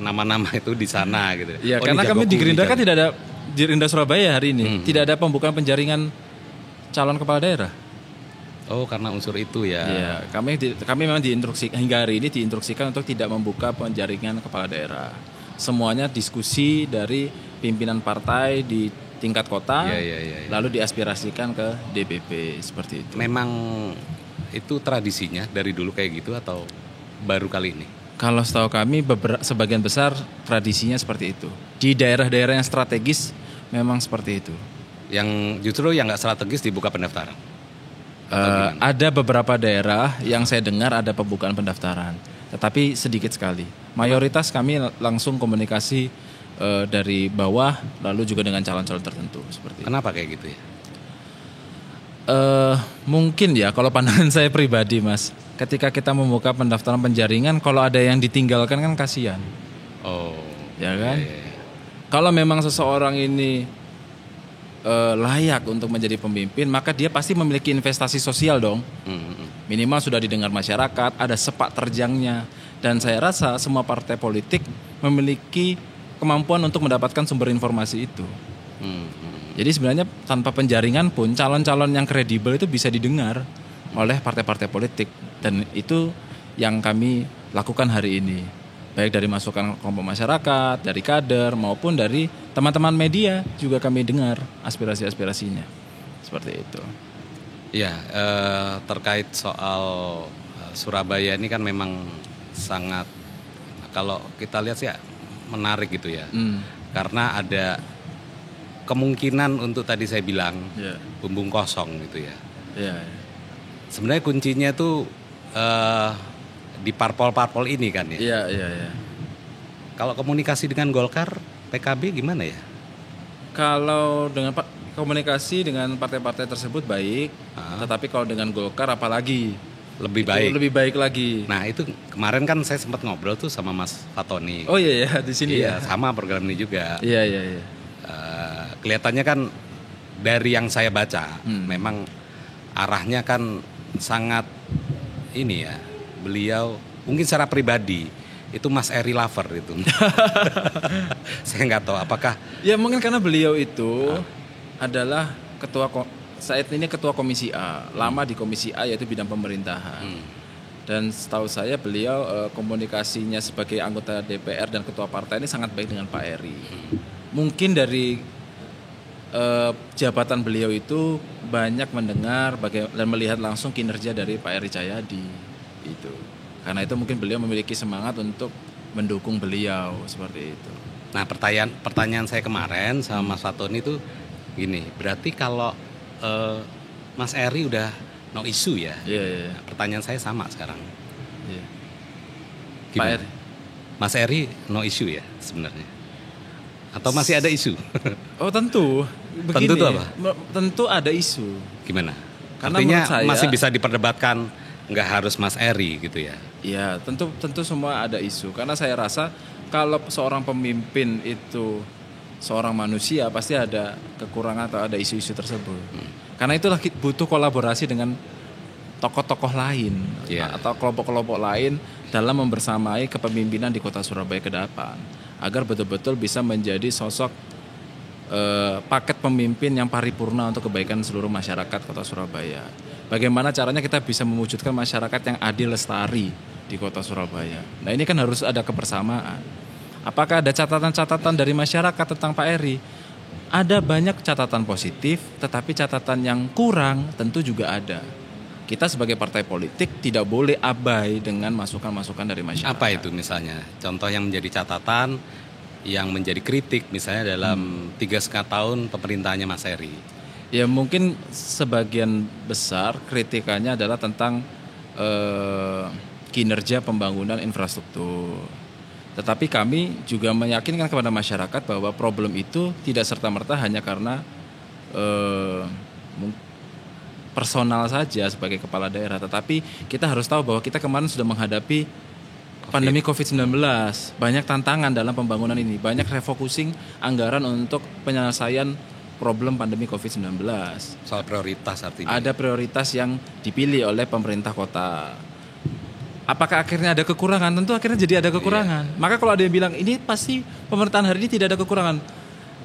nama-nama itu di sana gitu. Ya, karena kami di Gerindra kan tidak ada di Gerindra Surabaya hari ini tidak ada pembukaan penjaringan calon kepala daerah. Oh, karena unsur itu ya. Iya, kami memang hingga hari ini diinstruksikan untuk tidak membuka penjaringan kepala daerah. Semuanya diskusi dari pimpinan partai di tingkat kota, lalu diaspirasikan ke DPP seperti itu. Memang itu tradisinya dari dulu kayak gitu atau baru kali ini? Kalau setahu kami sebagian besar tradisinya seperti itu. Di daerah-daerah yang strategis memang seperti itu. Yang justru yang nggak strategis dibuka pendaftaran? Ada beberapa daerah yang saya dengar ada pembukaan pendaftaran, tetapi sedikit sekali. Mayoritas kami langsung komunikasi dari bawah, lalu juga dengan calon-calon tertentu seperti. Kenapa kayak gitu ya? Mungkin ya, kalau pandangan saya pribadi, Mas, ketika kita membuka pendaftaran penjaringan, kalau ada yang ditinggalkan kan kasihan. Oh, ya kan? Kalau memang seseorang ini layak untuk menjadi pemimpin, maka dia pasti memiliki investasi sosial dong. Minimal sudah didengar masyarakat, ada sepak terjangnya. Dan saya rasa semua partai politik memiliki kemampuan untuk mendapatkan sumber informasi itu. Jadi sebenarnya tanpa penjaringan pun calon-calon yang kredibel itu bisa didengar oleh partai-partai politik. Dan itu yang kami lakukan hari ini. Baik dari masukan kelompok masyarakat, dari kader, maupun dari teman-teman media juga kami dengar aspirasi-aspirasinya. Seperti itu. Ya, terkait soal Surabaya ini kan memang sangat, kalau kita lihat sih ya, menarik gitu ya. Karena ada kemungkinan untuk tadi saya bilang bumbung kosong gitu ya. Sebenarnya kuncinya tuh di parpol-parpol ini kan ya. Iya. Kalau komunikasi dengan Golkar, PKB gimana ya? Kalau dengan komunikasi dengan partai-partai tersebut baik, tetapi kalau dengan Golkar apalagi lebih baik. Lebih baik lagi. Nah, itu kemarin kan saya sempat ngobrol tuh sama Mas Fatoni. Oh iya di sini ya. Sama program ini juga. Iya. Kelihatannya kan dari yang saya baca, memang arahnya kan sangat ini ya. Beliau mungkin secara pribadi itu Mas Eri lover itu. Saya nggak tahu apakah. Ya mungkin karena beliau itu adalah saat ini ketua Komisi A, lama di Komisi A yaitu bidang pemerintahan. Dan setahu saya beliau komunikasinya sebagai anggota DPR dan ketua partai ini sangat baik dengan Pak Eri. Mungkin dari jabatan beliau itu banyak mendengar dan melihat langsung kinerja dari Pak Eri Cahyadi. Itu. Karena itu mungkin beliau memiliki semangat untuk mendukung beliau seperti itu. Nah, pertanyaan saya kemarin sama Mas Fatoni itu gini, berarti kalau Mas Eri udah no isu ya? Iya. Nah, pertanyaan saya sama sekarang. Iya. Pak Eri, Mas Eri no isu ya sebenarnya? Atau masih ada isu? Oh tentu. Begini, tentu itu apa? Tentu ada isu. Gimana? Karena artinya menurut saya, masih bisa diperdebatkan, nggak harus Mas Eri gitu ya? Iya, tentu semua ada isu. Karena saya rasa kalau seorang pemimpin itu seorang manusia pasti ada kekurangan atau ada isu-isu tersebut. Karena itulah butuh kolaborasi dengan tokoh-tokoh lain atau kelompok-kelompok lain dalam membersamai kepemimpinan di Kota Surabaya ke depan agar betul-betul bisa menjadi sosok paket pemimpin yang paripurna untuk kebaikan seluruh masyarakat Kota Surabaya. Bagaimana caranya kita bisa mewujudkan masyarakat yang adil lestari di Kota Surabaya. Nah ini kan harus ada kebersamaan. Apakah ada catatan-catatan dari masyarakat tentang Pak Eri? Ada banyak catatan positif, tetapi catatan yang kurang tentu juga ada. kita sebagai partai politik tidak boleh abai dengan masukan-masukan dari masyarakat. Apa itu misalnya? Contoh yang menjadi catatan, yang menjadi kritik misalnya dalam 3,5 tahun pemerintahannya Mas Heri. Ya mungkin sebagian besar kritikannya adalah tentang kinerja pembangunan infrastruktur. Tetapi kami juga meyakinkan kepada masyarakat bahwa problem itu tidak serta-merta hanya karena personal saja sebagai kepala daerah, tetapi kita harus tahu bahwa kita kemarin sudah menghadapi pandemi COVID-19. Banyak tantangan dalam pembangunan ini, banyak refocusing anggaran untuk penyelesaian problem pandemi COVID-19. Soal prioritas artinya. Ada prioritas yang dipilih oleh pemerintah kota. Apakah akhirnya ada kekurangan? Tentu akhirnya jadi ada kekurangan. Maka kalau ada yang bilang ini pasti pemerintahan hari ini tidak ada kekurangan,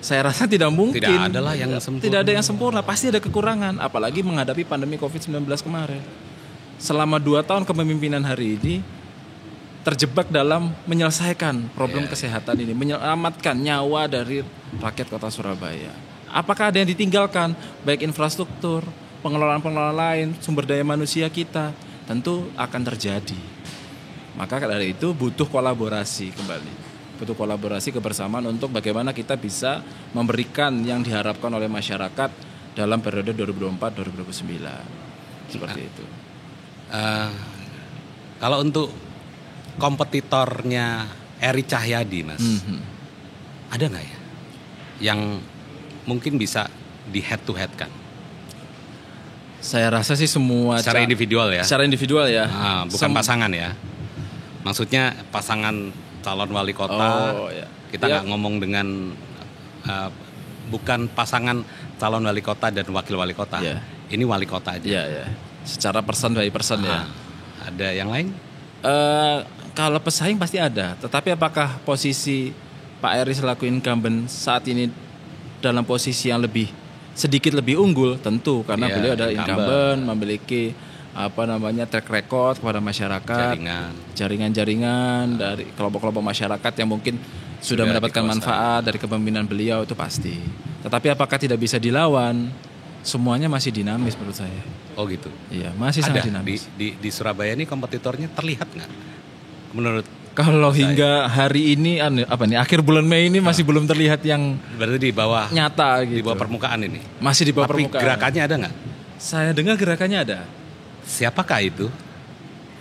saya rasa tidak mungkin. Tidak ada yang sempurna. Tidak ada yang sempurna, pasti ada kekurangan. Apalagi menghadapi pandemi COVID-19 kemarin. Selama 2 tahun kepemimpinan hari ini terjebak dalam menyelesaikan problem kesehatan ini, menyelamatkan nyawa dari rakyat kota Surabaya. Apakah ada yang ditinggalkan? Baik infrastruktur, pengelolaan-pengelolaan lain, sumber daya manusia kita, tentu akan terjadi. Maka dari itu butuh kolaborasi kembali. Butuh kolaborasi kebersamaan untuk bagaimana kita bisa memberikan yang diharapkan oleh masyarakat dalam periode 2024-2029. Seperti itu. Kalau untuk kompetitornya Eri Cahyadi, Mas, ada nggak ya yang mungkin bisa di head to head kan? Saya rasa sih semua secara individual ya. Secara individual ya. Bukan pasangan ya. Maksudnya pasangan calon wali kota. Kita nggak ngomong dengan bukan pasangan calon wali kota dan wakil wali kota. Ini wali kota aja. Iya. Secara person by person ya. Ada yang lain? Kalau pesaing pasti ada. Tetapi apakah posisi Pak Eri selaku incumbent saat ini dalam posisi yang sedikit lebih unggul? Tentu karena beliau adalah incumbent, memiliki track record kepada masyarakat, jaringan-jaringan dari kelompok-kelompok masyarakat yang mungkin sudah mendapatkan manfaat dari kepemimpinan beliau, itu pasti. Tetapi apakah tidak bisa dilawan? Semuanya masih dinamis menurut saya. Oh gitu. Iya, masih sangat dinamis. Di Surabaya ini kompetitornya terlihat nggak? Menurut kalau hingga hari ini akhir bulan Mei ini masih belum terlihat yang berarti di bawah nyata gitu. Di bawah permukaan ini. Masih di bawah permukaan. Gerakannya ada nggak? Saya dengar gerakannya ada. Siapakah itu?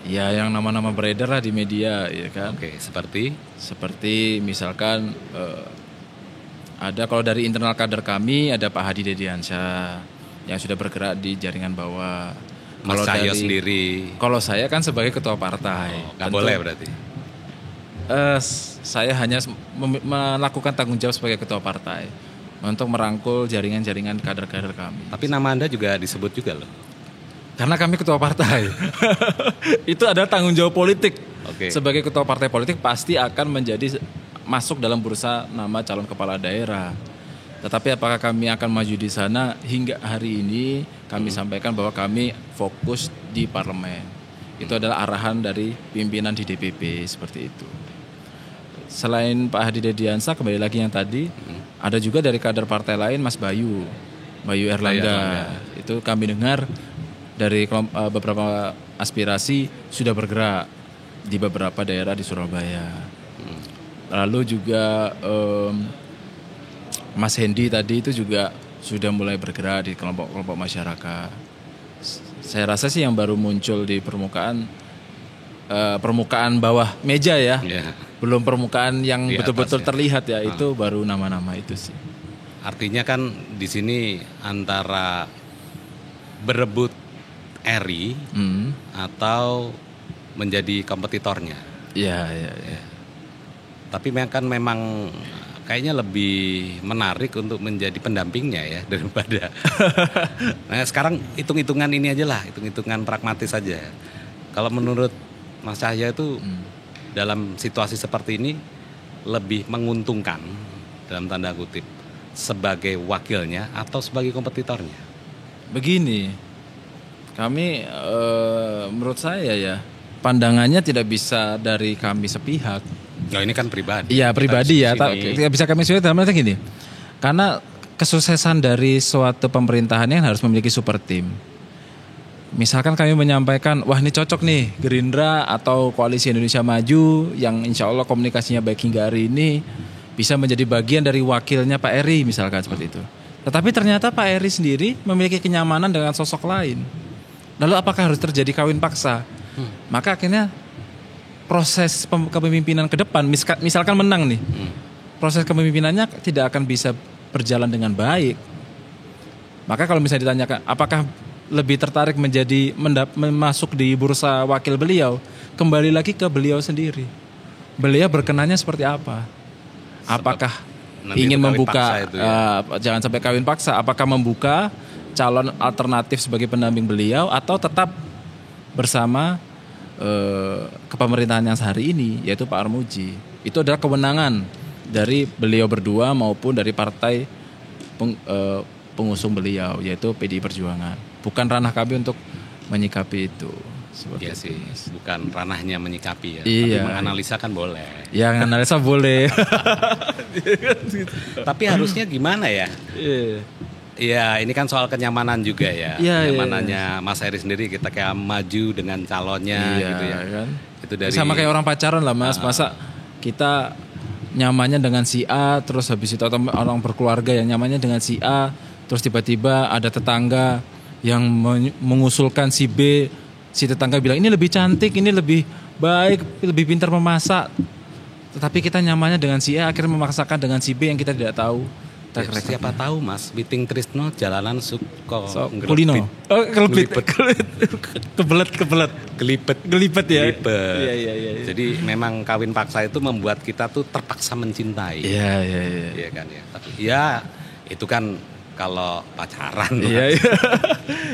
Ya yang nama-nama beredar lah di media, ya kan. Oke, seperti misalkan ada kalau dari internal kader kami ada Pak Hadi Dediansyah yang sudah bergerak di jaringan bawah. Mas Cahyo sendiri. Kalau saya kan sebagai ketua partai. Nggak boleh berarti. Saya hanya melakukan tanggung jawab sebagai ketua partai untuk merangkul jaringan-jaringan kader-kader kami. Tapi nama Anda juga disebut juga loh. Karena kami ketua partai. Itu adalah tanggung jawab politik. Sebagai ketua partai politik pasti akan masuk dalam bursa nama calon kepala daerah. Tetapi apakah kami akan maju di sana? Hingga hari ini kami sampaikan bahwa kami fokus di parlemen. Itu adalah arahan dari pimpinan di DPP seperti itu. Selain Pak Hadi Dediansyah, kembali lagi yang tadi, ada juga dari kader partai lain Mas Bayu Erlangga. Itu kami dengar dari beberapa aspirasi sudah bergerak di beberapa daerah di Surabaya. Lalu juga Mas Hendy tadi itu juga sudah mulai bergerak di kelompok-kelompok masyarakat. Saya rasa sih yang baru muncul di permukaan bawah meja ya, belum permukaan yang betul-betul terlihat ya, itu baru nama-nama itu sih. Artinya kan di sini antara berebut Eri atau menjadi kompetitornya. Iya. Tapi kan memang kayaknya lebih menarik untuk menjadi pendampingnya ya daripada. Nah sekarang hitung-hitungan ini aja lah, hitung-hitungan pragmatis saja. Kalau menurut Mas Cahyo itu dalam situasi seperti ini lebih menguntungkan dalam tanda kutip sebagai wakilnya atau sebagai kompetitornya? Begini. Kami menurut saya ya pandangannya tidak bisa dari kami sepihak. Nah ini kan pribadi. Iya pribadi ya. Tidak bisa kami sepihak dalam arti gini. Karena kesuksesan dari suatu pemerintahan yang harus memiliki super team. misalkan kami menyampaikan, wah ini cocok nih Gerindra atau Koalisi Indonesia Maju yang insya Allah komunikasinya baik hingga hari ini bisa menjadi bagian dari wakilnya Pak Eri misalkan seperti itu. Tetapi ternyata Pak Eri sendiri memiliki kenyamanan dengan sosok lain. Lalu apakah harus terjadi kawin paksa? Maka akhirnya proses kepemimpinan ke depan, misalkan menang nih, proses kepemimpinannya tidak akan bisa berjalan dengan baik. Maka kalau misalnya ditanyakan, apakah lebih tertarik menjadi masuk di bursa wakil beliau, kembali lagi ke beliau sendiri. Beliau berkenannya seperti apa? Apakah ingin membuka, jangan sampai kawin paksa, apakah membuka calon alternatif sebagai pendamping beliau atau tetap bersama kepemerintahan yang sehari ini, yaitu Pak Armuji. Itu adalah kewenangan dari beliau berdua maupun dari partai pengusung beliau, yaitu PDI Perjuangan. Bukan ranah kami untuk menyikapi itu. Iya sih, bukan ranahnya menyikapi ya. Iya. Tapi menganalisa kan boleh. Ya, menganalisa boleh. Tapi harusnya gimana ya? Iya, ini kan soal kenyamanan juga ya. Kenyamanannya Mas Heri sendiri, kita kayak maju dengan calonnya gitu ya. Kan? Itu dari sama kayak orang pacaran lah Mas. Masa kita nyamannya dengan si A, terus habis itu atau orang berkeluarga yang nyamannya dengan si A, terus tiba-tiba ada tetangga yang mengusulkan si B, si tetangga bilang ini lebih cantik, ini lebih baik, lebih pintar memasak. Tetapi kita nyamannya dengan si A, akhirnya memaksakan dengan si B yang kita tidak tahu. Siapa tahu Mas, Biting Trisno jalanan suko kulino. Oh, kelipet. Gelipet ya. Iya. Jadi memang kawin paksa itu membuat kita tuh terpaksa mencintai. Iya. Iya kan ya. Tapi ya itu kan kalau pacaran. Iya.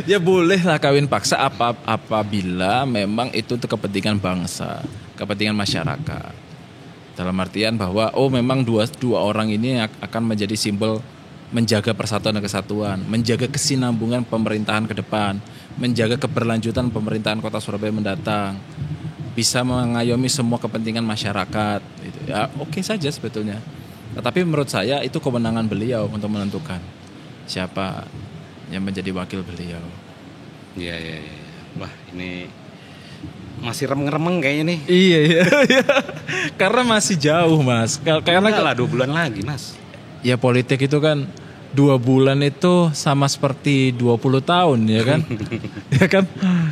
Ya boleh lah kawin paksa apabila memang itu untuk kepentingan bangsa, kepentingan masyarakat. Dalam artian bahwa memang dua orang ini akan menjadi simbol menjaga persatuan dan kesatuan, menjaga kesinambungan pemerintahan ke depan, menjaga keberlanjutan pemerintahan Kota Surabaya mendatang, bisa mengayomi semua kepentingan masyarakat. Gitu. Ya oke saja sebetulnya. Tetapi menurut saya itu kewenangan beliau untuk menentukan siapa yang menjadi wakil beliau. Iya. Wah ini masih remeng-remeng kayaknya nih. Iya. Karena masih jauh Mas. Karena lah 2 bulan lagi Mas. Ya politik itu kan 2 bulan itu sama seperti 20 tahun ya kan. Ya kan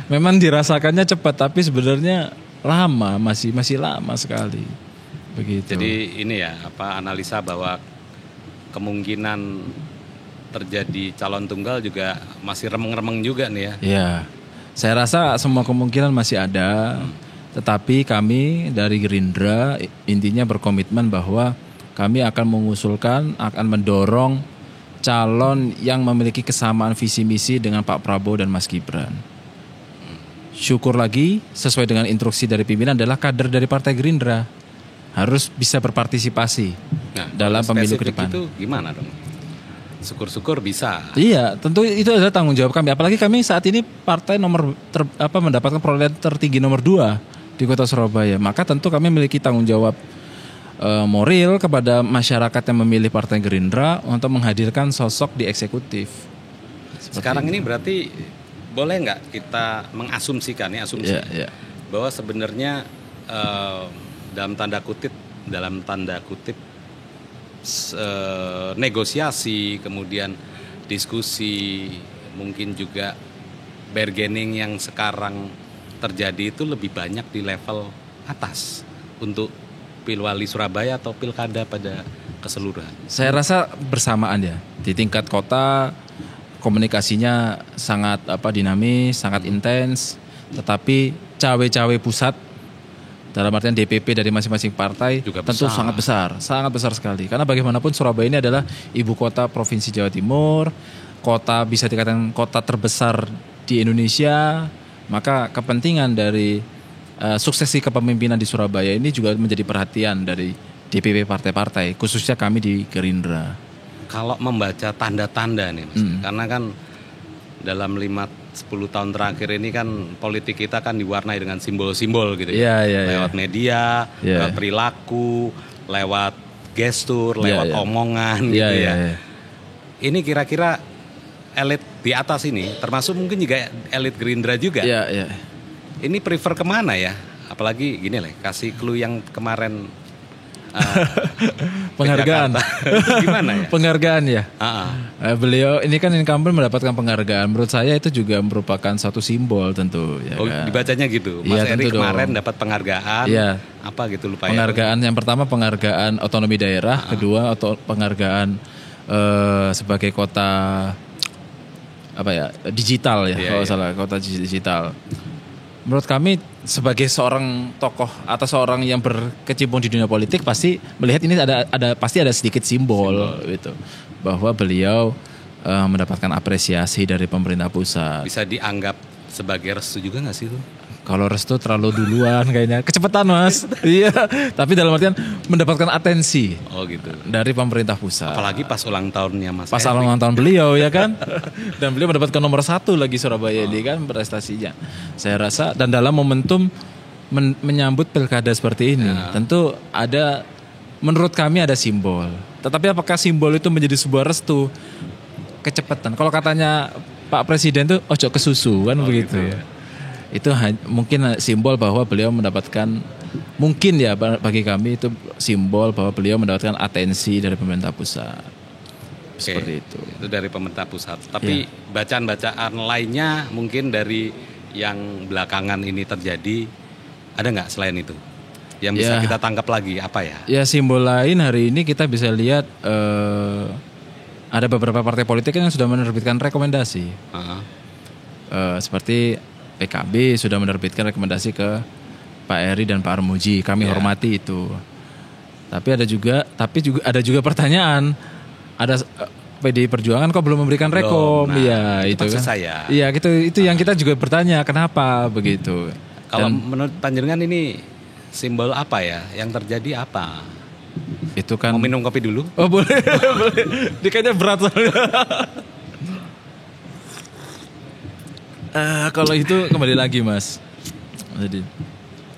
memang dirasakannya cepat tapi sebenarnya lama, masih lama sekali. Begitu. Jadi ini ya analisa bahwa kemungkinan terjadi calon tunggal juga masih remeng-remeng juga nih ya. Iya. Saya rasa semua kemungkinan masih ada. Tetapi kami dari Gerindra intinya berkomitmen bahwa kami akan mengusulkan, akan mendorong calon yang memiliki kesamaan visi misi dengan Pak Prabowo dan Mas Gibran. Syukur lagi sesuai dengan instruksi dari pimpinan adalah kader dari Partai Gerindra harus bisa berpartisipasi dalam pemilu ke depan. Itu gimana dong? Syukur-syukur bisa. Iya, tentu itu adalah tanggung jawab kami. Apalagi kami saat ini partai mendapatkan perolehan tertinggi nomor 2 di Kota Surabaya. Maka tentu kami memiliki tanggung jawab moral kepada masyarakat yang memilih Partai Gerindra untuk menghadirkan sosok di eksekutif. Sekarang ini berarti boleh nggak kita mengasumsikan bahwa sebenarnya dalam tanda kutip negosiasi, kemudian diskusi, mungkin juga bargaining yang sekarang terjadi itu lebih banyak di level atas untuk Pilwali Surabaya atau Pilkada pada keseluruhan. Saya rasa bersamaan ya. Di tingkat kota komunikasinya sangat dinamis, sangat intens, tetapi cawe-cawe pusat dalam artian DPP dari masing-masing partai juga tentu sangat besar sekali. Karena bagaimanapun Surabaya ini adalah ibu kota Provinsi Jawa Timur, kota bisa dikatakan kota terbesar di Indonesia, maka kepentingan dari suksesi kepemimpinan di Surabaya ini juga menjadi perhatian dari DPP partai-partai, khususnya kami di Gerindra. Kalau membaca tanda-tanda nih Mas, karena kan dalam 5-10 tahun terakhir ini kan politik kita kan diwarnai dengan simbol-simbol gitu ya. Lewat media, lewat perilaku, lewat gestur, lewat omongan gitu ya. Ini kira-kira elit di atas ini, termasuk mungkin juga elit Gerindra juga. Iya. Ini prefer kemana ya? Apalagi gini lah, kasih clue yang kemarin penghargaan. Itu gimana ya? Penghargaan ya. Beliau ini kan incumbent mendapatkan penghargaan. Menurut saya itu juga merupakan satu simbol tentu. Ya kan? Dibacanya gitu. Mas Eri kemarin dapat penghargaan. Ya. Apa gitu lupa penghargaan yang pertama penghargaan otonomi daerah, kedua penghargaan sebagai kota digital ya kalau salah, kota digital. Menurut kami sebagai seorang tokoh atau seorang yang berkecimpung di dunia politik pasti melihat ini pasti ada sedikit simbol gitu bahwa beliau mendapatkan apresiasi dari pemerintah pusat. Bisa dianggap sebagai restu juga nggak sih itu? Kalau restu terlalu duluan kayaknya, kecepatan Mas. Iya, tapi dalam artian mendapatkan atensi. Oh gitu. Dari pemerintah pusat. Apalagi pas ulang tahunnya Mas. Pas ulang tahun beliau ya kan. Dan beliau mendapatkan nomor 1 lagi Surabaya ini kan prestasinya. Saya rasa dan dalam momentum menyambut pilkada seperti ini, tentu menurut kami ada simbol. Tetapi apakah simbol itu menjadi sebuah restu? Kecepatan. Kalau katanya Pak Presiden tuh ojo kesusu kan begitu. Gitu ya. Itu mungkin simbol bahwa beliau mendapatkan, mungkin ya bagi kami itu simbol bahwa beliau mendapatkan atensi dari pemerintah pusat. Seperti itu. Itu dari pemerintah pusat. Tapi bacaan-bacaan lainnya mungkin dari yang belakangan ini terjadi, ada nggak selain itu? Yang bisa kita tangkap lagi apa ya? Ya simbol lain hari ini kita bisa lihat ada beberapa partai politik yang sudah menerbitkan rekomendasi. Seperti PKB sudah menerbitkan rekomendasi ke Pak Eri dan Pak Armuji. Kami hormati itu. Tapi ada juga pertanyaan. Ada PDI Perjuangan kok belum memberikan rekom? Iya, itu kan. Saya. Iya, itu yang kita juga bertanya, kenapa begitu? Kalau menurut panjenengan ini simbol apa ya? Yang terjadi apa? Itu kan. Mau minum kopi dulu? Oh, boleh. Boleh. Dia kayaknya berat soalnya. Kalau itu kembali lagi Mas, jadi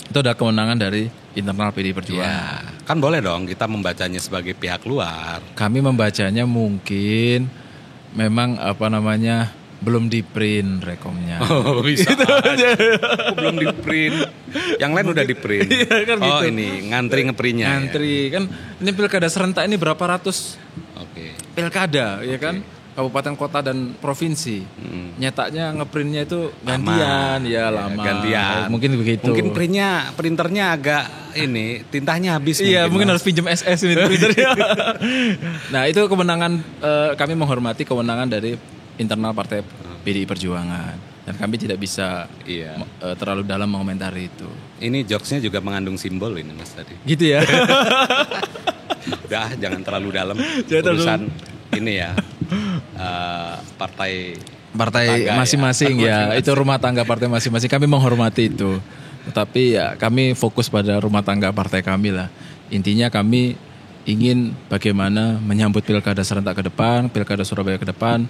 itu ada kewenangan dari internal PDI Perjuangan. Ya, kan boleh dong kita membacanya sebagai pihak luar. Kami membacanya mungkin memang belum di print rekomnya. Oh bisa aja. Belum di print. Yang lain udah di print. Iya, kan gitu. Ini ngantri ngeprintnya. Ngantri kan ini pilkada serentak ini berapa ratus pilkada ya kan. Kabupaten, kota, dan provinsi. Nyatanya ngeprintnya itu gantian, lama. Gantian. Mungkin begitu. Mungkin printernya agak tintanya habis. Iya, mungkin harus pinjam SS ini printernya. Nah itu kewenangan, kami menghormati kewenangan dari internal partai PDI Perjuangan. Dan kami tidak bisa terlalu dalam mengomentari itu. Ini jokesnya juga mengandung simbol ini Mas tadi. Gitu ya. Udah, jangan terlalu dalam. Urusan ini ya. Partai masing-masing itu rumah tangga partai masing-masing, kami menghormati itu, tetapi kami fokus pada rumah tangga partai kami lah. Intinya kami ingin bagaimana menyambut pilkada serentak ke depan, pilkada Surabaya ke depan,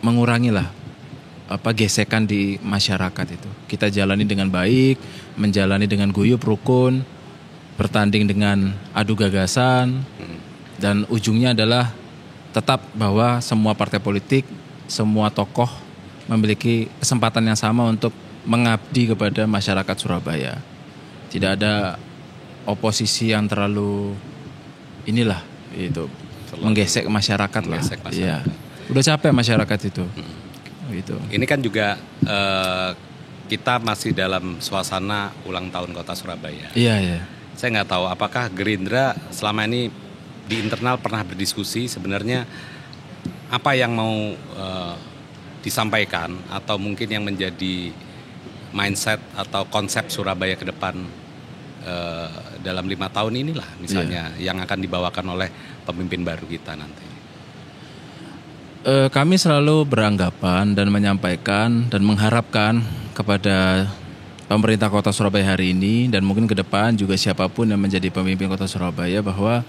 mengurangi gesekan di masyarakat itu. Kita jalani dengan baik, menjalani dengan guyup rukun, bertanding dengan adu gagasan. Dan ujungnya adalah tetap bahwa semua partai politik, semua tokoh memiliki kesempatan yang sama untuk mengabdi kepada masyarakat Surabaya. Tidak ada oposisi yang terlalu menggesek masyarakat lah. Iya. Udah capek masyarakat itu. Gitu. Ini kan juga kita masih dalam suasana ulang tahun Kota Surabaya. Iya. Saya nggak tahu apakah Gerindra selama ini di internal pernah berdiskusi sebenarnya apa yang mau disampaikan atau mungkin yang menjadi mindset atau konsep Surabaya ke depan dalam 5 tahun inilah misalnya yang akan dibawakan oleh pemimpin baru kita nanti. Kami selalu beranggapan dan menyampaikan dan mengharapkan kepada pemerintah Kota Surabaya hari ini dan mungkin ke depan juga siapapun yang menjadi pemimpin Kota Surabaya bahwa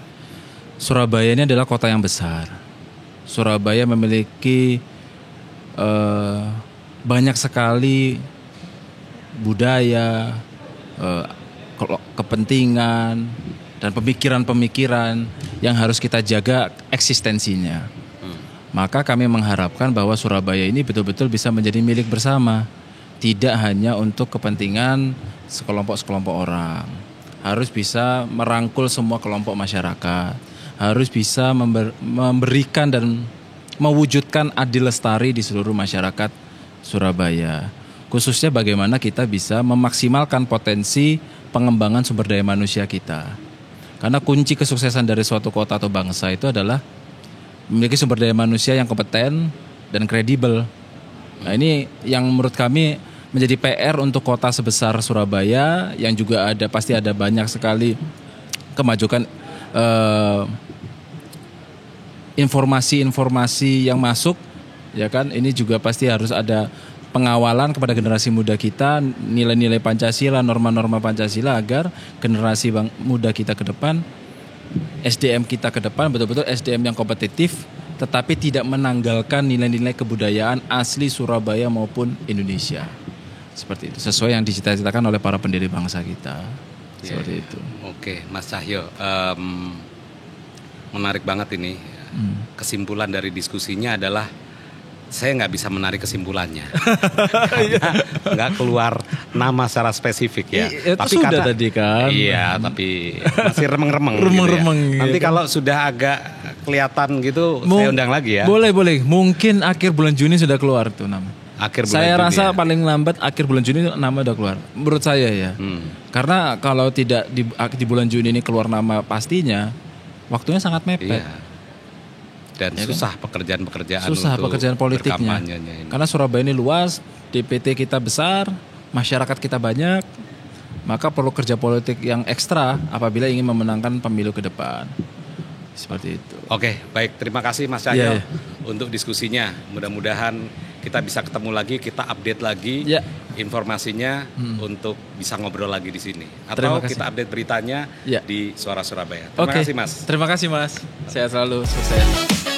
Surabaya ini adalah kota yang besar. Surabaya memiliki banyak sekali budaya, kepentingan, dan pemikiran-pemikiran yang harus kita jaga eksistensinya. Maka kami mengharapkan bahwa Surabaya ini betul-betul bisa menjadi milik bersama. Tidak hanya untuk kepentingan sekelompok-sekelompok orang. Harus bisa merangkul semua kelompok masyarakat. Harus bisa memberikan dan mewujudkan adil lestari di seluruh masyarakat Surabaya. Khususnya bagaimana kita bisa memaksimalkan potensi pengembangan sumber daya manusia kita. Karena kunci kesuksesan dari suatu kota atau bangsa itu adalah memiliki sumber daya manusia yang kompeten dan kredibel. Nah, ini yang menurut kami menjadi PR untuk kota sebesar Surabaya yang juga pasti ada banyak sekali kemajuan informasi-informasi yang masuk, ya kan? Ini juga pasti harus ada pengawalan kepada generasi muda kita, nilai-nilai Pancasila, norma-norma Pancasila agar generasi muda kita ke depan, SDM kita ke depan betul-betul SDM yang kompetitif, tetapi tidak menanggalkan nilai-nilai kebudayaan asli Surabaya maupun Indonesia. Seperti itu, sesuai yang dicita-citakan oleh para pendiri bangsa kita. Seperti itu. Oke, Mas Cahyo, menarik banget ini. Kesimpulan dari diskusinya adalah saya nggak bisa menarik kesimpulannya karena nggak keluar nama secara spesifik ya. Tapi sudah tadi kan. Iya, tapi masih remeng-remeng. Remeng-remeng. Gitu ya. Nanti kan? Kalau sudah agak kelihatan gitu, saya undang lagi ya. Boleh. Mungkin akhir bulan Juni sudah keluar tuh nama. Saya rasa paling lambat akhir bulan Juni nama udah keluar. Menurut saya ya. Karena kalau tidak di bulan Juni ini keluar nama pastinya, waktunya sangat mepet. Iya. Dan ya susah kan? pekerjaan untuk pekerjaan politiknya. Karena Surabaya ini luas, DPT kita besar, masyarakat kita banyak, maka perlu kerja politik yang ekstra apabila ingin memenangkan pemilu ke depan. Seperti itu. Oke, baik. Terima kasih Mas Cahyo untuk diskusinya. Mudah-mudahan kita bisa ketemu lagi, kita update lagi informasinya untuk bisa ngobrol lagi di sini. Atau kita update beritanya di Suara Surabaya. Terima kasih Mas. Terima kasih Mas. Sehat selalu, sukses.